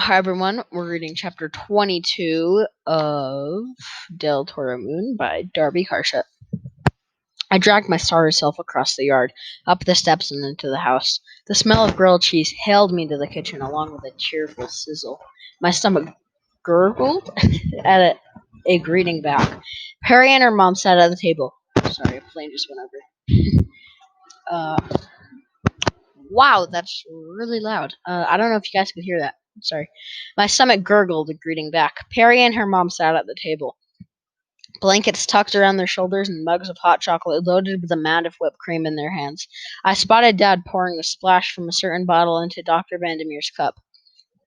Hi everyone, we're reading chapter 22 of Del Toro Moon by Darby Harsha. I dragged my sorry self across the yard, up the steps and into the house. The smell of grilled cheese hailed me to the kitchen along with a cheerful sizzle. My stomach gurgled at a greeting back. Perry and her mom sat at the table. Sorry, a plane just went over. Wow, that's really loud. I don't know if you guys could hear that. Sorry. My stomach gurgled a greeting back. Perry and her mom sat at the table, blankets tucked around their shoulders and mugs of hot chocolate loaded with a mound of whipped cream in their hands. I spotted Dad pouring a splash from a certain bottle into Dr. Vandermeer's cup,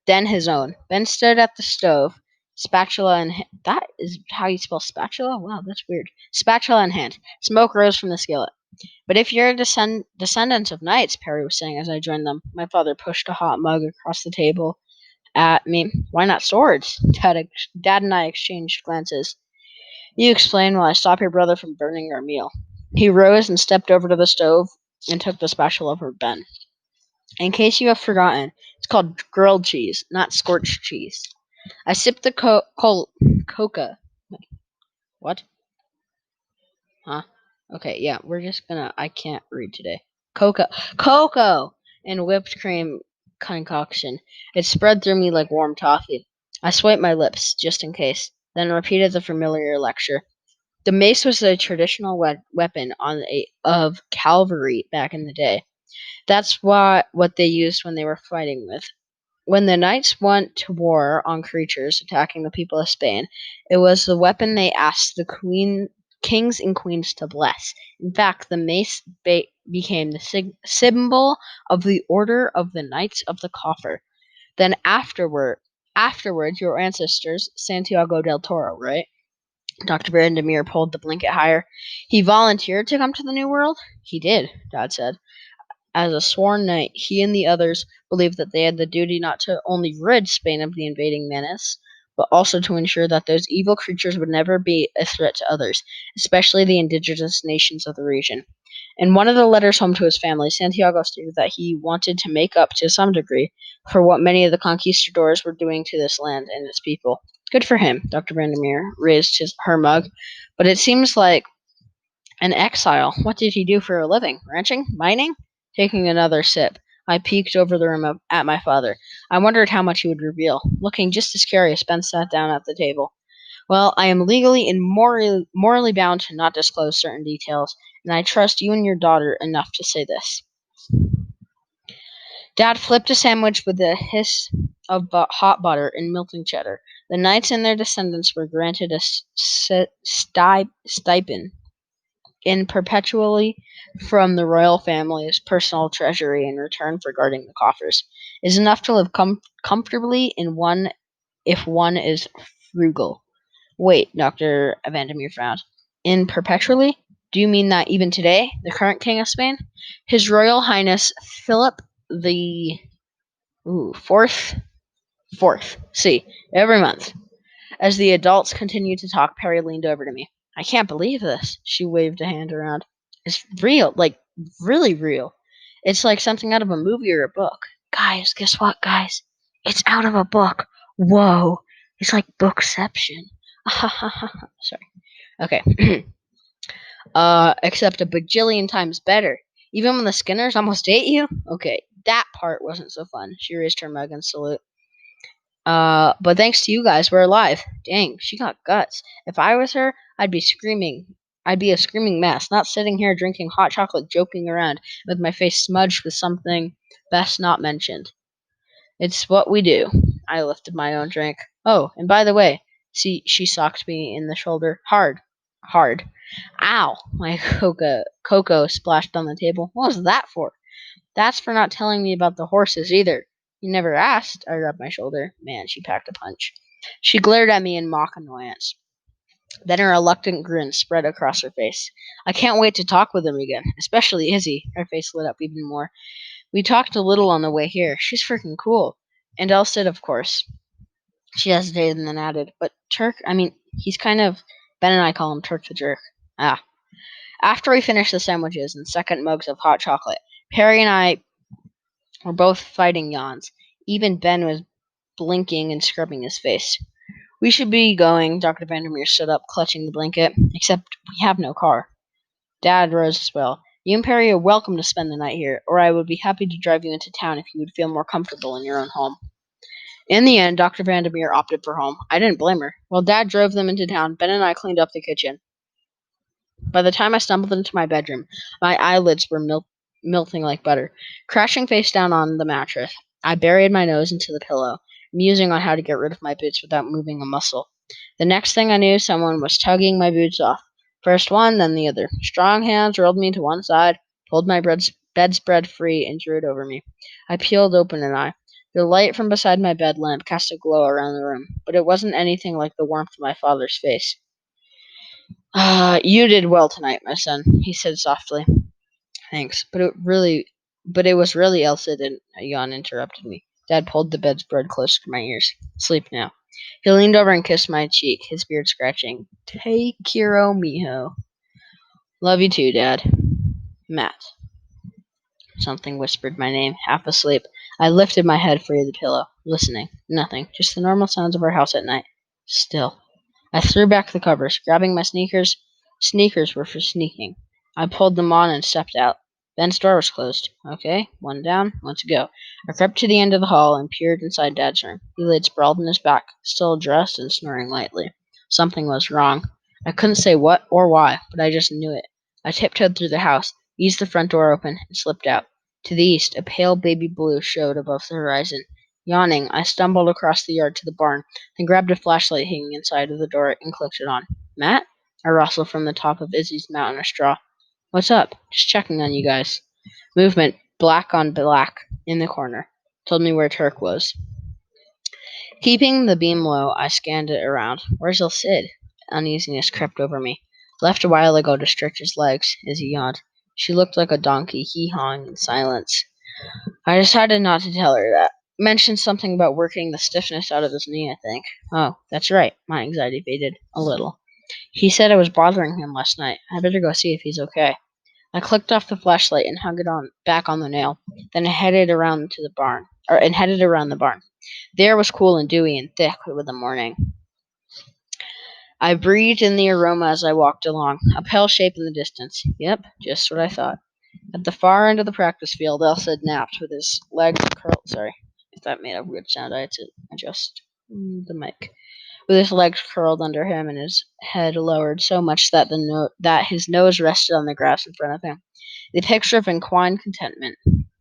then his own. Ben stood at the stove, spatula in hand. That is how you spell spatula? Wow, that's weird. Spatula in hand. Smoke rose from the skillet. But if you're descendants of knights, Perry was saying as I joined them. My father pushed a hot mug across the table at me. Why not swords? Dad and I exchanged glances. You explain while I stop your brother from burning our meal. He rose and stepped over to the stove and took the spatula from Ben. In case you have forgotten, it's called grilled cheese, not scorched cheese. I sipped the coca. What? Huh? Okay, yeah, we're just gonna. I can't read today. Cocoa, and whipped cream concoction. It spread through me like warm toffee. I swiped my lips, just in case, then repeated the familiar lecture. The mace was a traditional weapon of cavalry back in the day. That's what they used when they were fighting with. When the knights went to war on creatures attacking the people of Spain, it was the weapon they asked the kings and queens to bless. In fact, the mace became the symbol of the Order of the Knights of the Coffer. Then afterwards, your ancestors, Santiago del Toro, right? Dr. Vandermeer pulled the blanket higher. He volunteered to come to the New World? He did, Dad said. As a sworn knight, he and the others believed that they had the duty not to only rid Spain of the invading menace, but also to ensure that those evil creatures would never be a threat to others, especially the indigenous nations of the region. In one of the letters home to his family, Santiago stated that he wanted to make up to some degree for what many of the conquistadors were doing to this land and its people. Good for him, Dr. Vandermeer raised her mug, but it seems like an exile. What did he do for a living? Ranching? Mining? Taking another sip, I peeked over the room at my father. I wondered how much he would reveal. Looking just as curious, Ben sat down at the table. Well, I am legally and morally bound to not disclose certain details, and I trust you and your daughter enough to say this. Dad flipped a sandwich with a hiss of hot butter and melting cheddar. The knights and their descendants were granted a stipend in perpetually from the royal family's personal treasury in return for guarding the coffers. It is enough to live comfortably if one is frugal. Wait, Dr. Vandermeer frowned. In perpetually? Do you mean that even today, the current king of Spain? His Royal Highness Philip the fourth? Fourth. See, every month. As the adults continued to talk, Perry leaned over to me. I can't believe this. She waved a hand around. It's real, like really real. It's like something out of a movie or a book. Guys, guess what, guys? It's out of a book. Whoa. It's like bookception. Sorry. Okay. Except a bajillion times better. Even when the Skinners almost ate you? Okay, that part wasn't so fun. She raised her mug in salute. But thanks to you guys, we're alive. Dang, she got guts. If I was her, I'd be screaming. I'd be a screaming mess, not sitting here drinking hot chocolate, joking around with my face smudged with something best not mentioned. It's what we do. I lifted my own drink. Oh, and by the way, she socked me in the shoulder. Hard. Hard. Ow! My cocoa splashed on the table. What was that for? That's for not telling me about the horses either. You never asked. I rubbed my shoulder. Man, she packed a punch. She glared at me in mock annoyance. Then a reluctant grin spread across her face. I can't wait to talk with him again, especially Izzy. Her face lit up even more. We talked a little on the way here. She's freaking cool. And Elsid, of course. She hesitated and then added, but he's kind of. Ben and I call him Turk the Jerk. Ah. After we finished the sandwiches and second mugs of hot chocolate, Perry and I were both fighting yawns. Even Ben was blinking and scrubbing his face. We should be going. Dr. Vandermeer stood up, clutching the blanket. Except we have no car. Dad rose as well. You and Perry are welcome to spend the night here, or I would be happy to drive you into town if you would feel more comfortable in your own home. In the end, Dr. Vandermeer opted for home. I didn't blame her. While Dad drove them into town, Ben and I cleaned up the kitchen. By the time I stumbled into my bedroom, my eyelids were melting like butter. Crashing face down on the mattress, I buried my nose into the pillow, musing on how to get rid of my boots without moving a muscle. The next thing I knew, someone was tugging my boots off. First one, then the other. Strong hands rolled me to one side, pulled my bedspread free, and drew it over me. I peeled open an eye. The light from beside my bed lamp cast a glow around the room, but it wasn't anything like the warmth of my father's face. You did well tonight, my son, he said softly. Thanks, but it was really Elsa, didn't a yawn interrupted me. Dad pulled the bedspread closer to my ears. Sleep now. He leaned over and kissed my cheek, his beard scratching. Take Kiro, mijo. Love you too, Dad. Matt. Something whispered my name, half asleep. I lifted my head free of the pillow, listening. Nothing, just the normal sounds of our house at night. Still. I threw back the covers, grabbing my sneakers. Sneakers were for sneaking. I pulled them on and stepped out. Ben's door was closed. Okay, one down, one to go. I crept to the end of the hall and peered inside Dad's room. He laid sprawled on his back, still dressed and snoring lightly. Something was wrong. I couldn't say what or why, but I just knew it. I tiptoed through the house, eased the front door open, and slipped out. To the east, a pale baby blue showed above the horizon. Yawning, I stumbled across the yard to the barn, then grabbed a flashlight hanging inside of the door and clicked it on. Matt? I rustled from the top of Izzy's mountain of straw. What's up? Just checking on you guys. Movement, black on black, in the corner. Told me where Turk was. Keeping the beam low, I scanned it around. Where's El Cid? Uneasiness crept over me. Left a while ago to stretch his legs, Izzy yawned. She looked like a donkey, hee-hawing in silence. I decided not to tell her that. Mentioned something about working the stiffness out of his knee, I think. Oh, that's right. My anxiety faded. A little. He said I was bothering him last night. I better go see if he's okay. I clicked off the flashlight and hung it on back on the nail. Then I headed around to the barn. Headed around the barn. The air was cool and dewy and thick with the morning. I breathed in the aroma as I walked along. A pale shape in the distance. Yep, just what I thought. At the far end of the practice field, Elsa napped with his legs curled. Sorry, if that made a weird sound, I had to adjust the mic. With his legs curled under him and his head lowered so much that that his nose rested on the grass in front of him. The picture of equine contentment.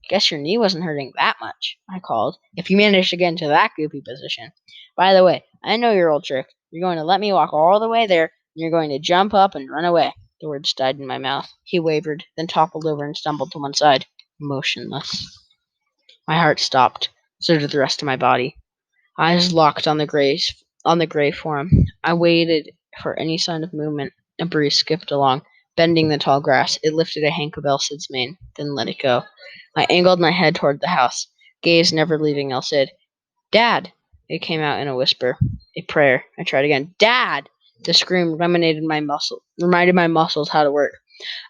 Guess your knee wasn't hurting that much, I called, if you managed to get into that goopy position. By the way, I know your old trick. You're going to let me walk all the way there, and you're going to jump up and run away. The words died in my mouth. He wavered, then toppled over and stumbled to one side, motionless. My heart stopped. So did the rest of my body. Eyes locked on the gray form. I waited for any sign of movement. A breeze skipped along, bending the tall grass. It lifted a hank of Elsid's mane, then let it go. I angled my head toward the house, gaze never leaving Elsid. Dad! It came out in a whisper. A prayer. I tried again. Dad! The scream reminded my muscles how to work.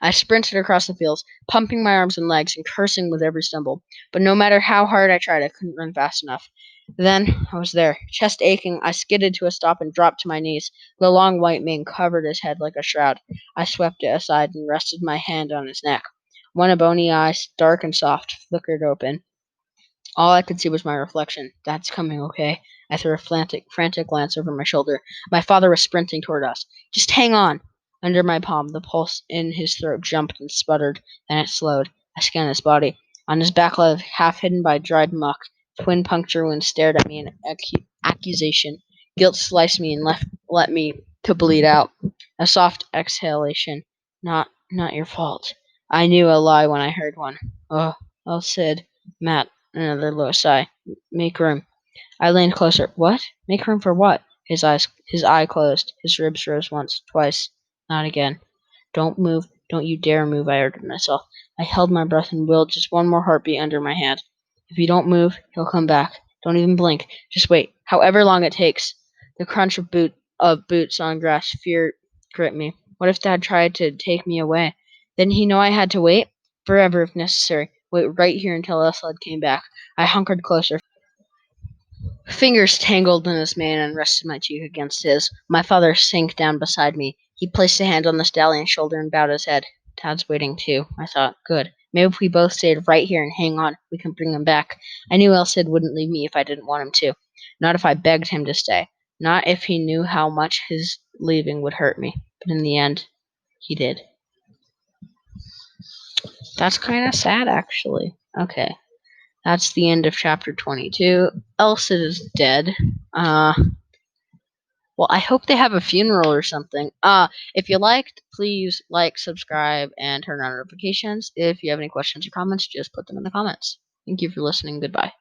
I sprinted across the fields, pumping my arms and legs and cursing with every stumble. But no matter how hard I tried, I couldn't run fast enough. Then I was there. Chest aching, I skidded to a stop and dropped to my knees. The long white mane covered his head like a shroud. I swept it aside and rested my hand on his neck. One bony eye, dark and soft, flickered open. All I could see was my reflection. Dad's coming, okay? I threw a frantic glance over my shoulder. My father was sprinting toward us. Just hang on! Under my palm, the pulse in his throat jumped and sputtered. Then it slowed. I scanned his body. On his back leg, half hidden by dried muck, twin puncture wounds stared at me in accusation. Guilt sliced me and let me to bleed out. A soft exhalation. Not your fault. I knew a lie when I heard one. Oh, Sid. Matt. Another low sigh. Make room. I leaned closer. What? Make room for what? His eye closed. His ribs rose once, twice. Not again. Don't move. Don't you dare move, I ordered myself. I held my breath and willed just one more heartbeat under my hand. If you don't move, he'll come back. Don't even blink. Just wait. However long it takes. The crunch of boots on grass, fear gripped me. What if Dad tried to take me away? Didn't he know I had to wait? Forever if necessary. Wait right here until Esled came back. I hunkered closer. Fingers tangled in his mane and rested my cheek against his. My father sank down beside me. He placed a hand on the stallion's shoulder and bowed his head. Dad's waiting too, I thought. Good. Maybe if we both stayed right here and hang on, we can bring him back. I knew El Cid wouldn't leave me if I didn't want him to. Not if I begged him to stay. Not if he knew how much his leaving would hurt me. But in the end, he did. That's kind of sad, actually. Okay. That's the end of chapter 22. El Cid is dead. Well, I hope they have a funeral or something. If you liked, please like, subscribe, and turn on notifications. If you have any questions or comments, just put them in the comments. Thank you for listening. Goodbye.